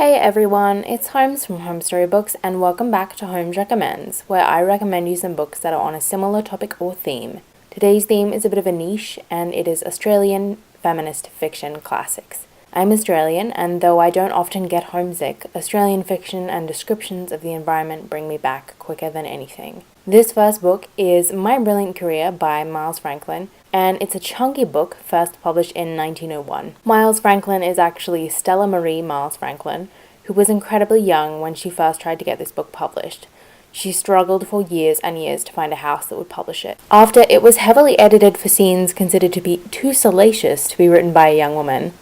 Hey everyone, it's Holmes from Homestorybooks and welcome back to Holmes Recommends, where I recommend you some books that are on a similar topic or theme. Today's theme is a bit of a niche and it is Australian feminist fiction classics. I'm Australian and though I don't often get homesick, Australian fiction and descriptions of the environment bring me back quicker than anything. This first book is My Brilliant Career by Miles Franklin, and it's a chunky book first published in 1901. Miles Franklin is actually Stella Marie Miles Franklin, who was incredibly young when she first tried to get this book published. She struggled for years and years to find a house that would publish it. After it was heavily edited for scenes considered to be too salacious to be written by a young woman,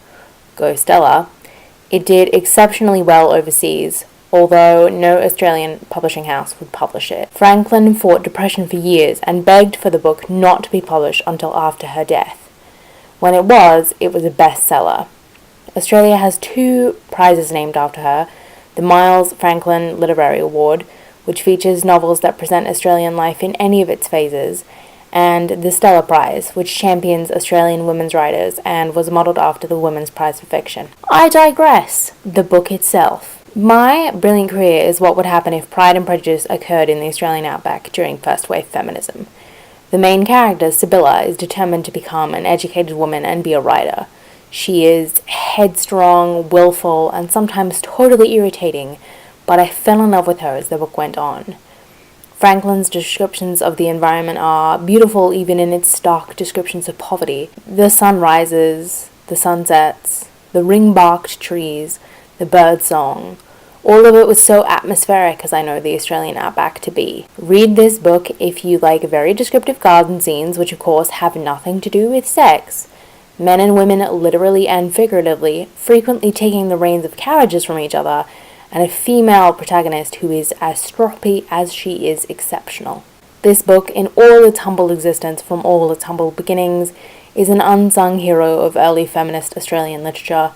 go Stella, it did exceptionally well overseas, although no Australian publishing house would publish it. Franklin fought depression for years and begged for the book not to be published until after her death. When it was a bestseller. Australia has 2 prizes named after her, the Miles Franklin Literary Award, which features novels that present Australian life in any of its phases, and the Stella Prize, which champions Australian women's writers and was modelled after the Women's Prize for Fiction. I digress. The book itself. My Brilliant Career is what would happen if Pride and Prejudice occurred in the Australian outback during first wave feminism. The main character, Sibylla, is determined to become an educated woman and be a writer. She is headstrong, willful, and sometimes totally irritating, but I fell in love with her as the book went on. Franklin's descriptions of the environment are beautiful even in its stark descriptions of poverty. The sun rises, the sun sets, the ring-barked trees, the bird song. All of it was so atmospheric as I know the Australian outback to be. Read this book if you like very descriptive garden scenes, which of course have nothing to do with sex. Men and women, literally and figuratively, frequently taking the reins of carriages from each other, and a female protagonist who is as stroppy as she is exceptional. This book, in all its humble existence from all its humble beginnings, is an unsung hero of early feminist Australian literature.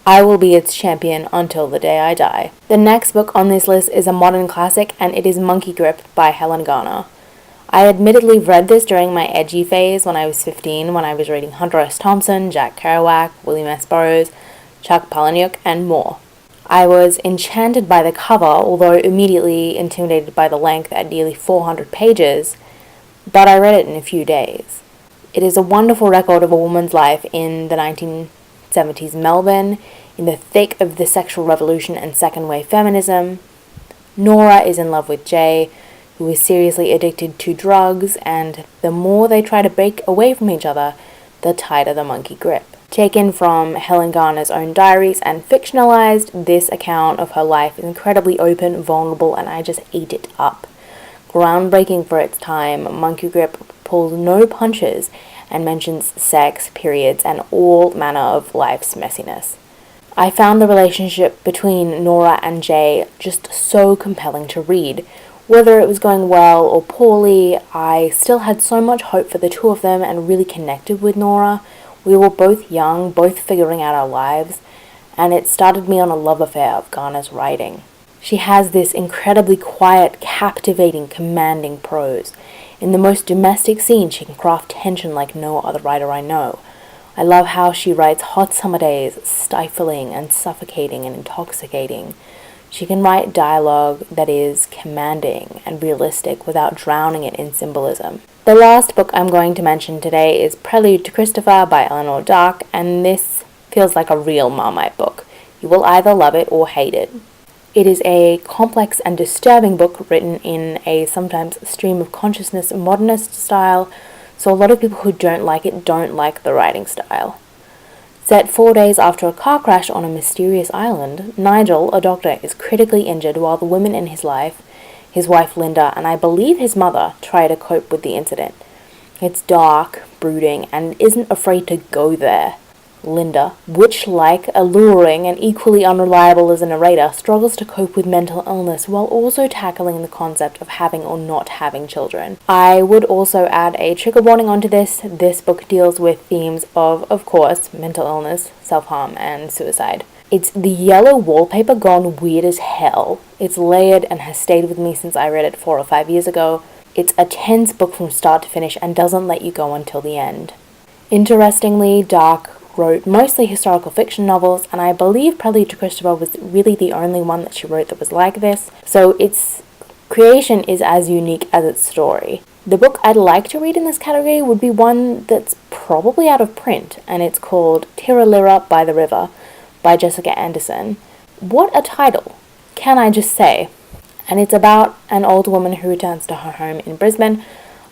I will be its champion until the day I die. The next book on this list is a modern classic, and it is Monkey Grip by Helen Garner. I admittedly read this during my edgy phase when I was 15, when I was reading Hunter S. Thompson, Jack Kerouac, William S. Burroughs, Chuck Palahniuk, and more. I was enchanted by the cover, although immediately intimidated by the length at nearly 400 pages, but I read it in a few days. It is a wonderful record of a woman's life in the 1970s Melbourne, in the thick of the sexual revolution and second wave feminism. Nora is in love with Jay, who is seriously addicted to drugs, and the more they try to break away from each other, the tighter the monkey grip. Taken from Helen Garner's own diaries and fictionalized, this account of her life is incredibly open, vulnerable, and I just ate it up. Groundbreaking for its time, Monkey Grip pulls no punches and mentions sex, periods, and all manner of life's messiness. I found the relationship between Nora and Jay just so compelling to read. Whether it was going well or poorly, I still had so much hope for the two of them and really connected with Nora. We were both young, both figuring out our lives, and it started me on a love affair of Garner's writing. She has this incredibly quiet, captivating, commanding prose. In the most domestic scene, she can craft tension like no other writer I know. I love how she writes hot summer days, stifling and suffocating and intoxicating. She can write dialogue that is commanding and realistic without drowning it in symbolism. The last book I'm going to mention today is Prelude to Christopher by Eleanor, and this feels like a real Marmite book. You will either love it or hate it. It is a complex and disturbing book written in a sometimes stream of consciousness modernist style, so a lot of people who don't like it don't like the writing style. Set 4 days after a car crash on a mysterious island, Nigel, a doctor, is critically injured while the women in his life, his wife Linda, and I believe his mother, try to cope with the incident. It's dark, brooding, and isn't afraid to go there. Linda, witch-like, alluring, and equally unreliable as a narrator, struggles to cope with mental illness while also tackling the concept of having or not having children. I would also add a trigger warning onto this. This book deals with themes of course, mental illness, self-harm, and suicide. It's the yellow wallpaper gone weird as hell. It's layered and has stayed with me since I read it 4 or 5 years ago. It's a tense book from start to finish and doesn't let you go until the end. Interestingly, dark, wrote mostly historical fiction novels, and I believe Prelude to Christopher was really the only one that she wrote that was like this, so its creation is as unique as its story. The book I'd like to read in this category would be one that's probably out of print, and it's called Tirra, Lirra by the River by Jessica Anderson. What a title, can I just say? And it's about an old woman who returns to her home in Brisbane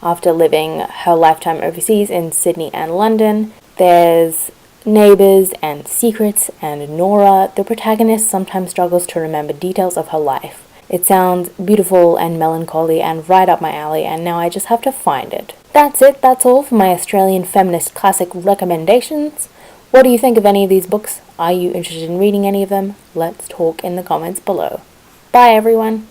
after living her lifetime overseas in Sydney and London. There's neighbours and secrets, and Nora, the protagonist, sometimes struggles to remember details of her life. It sounds beautiful and melancholy and right up my alley, and now I just have to find it. That's it, that's all for my Australian feminist classic recommendations. What do you think of any of these books? Are you interested in reading any of them? Let's talk in the comments below. Bye everyone!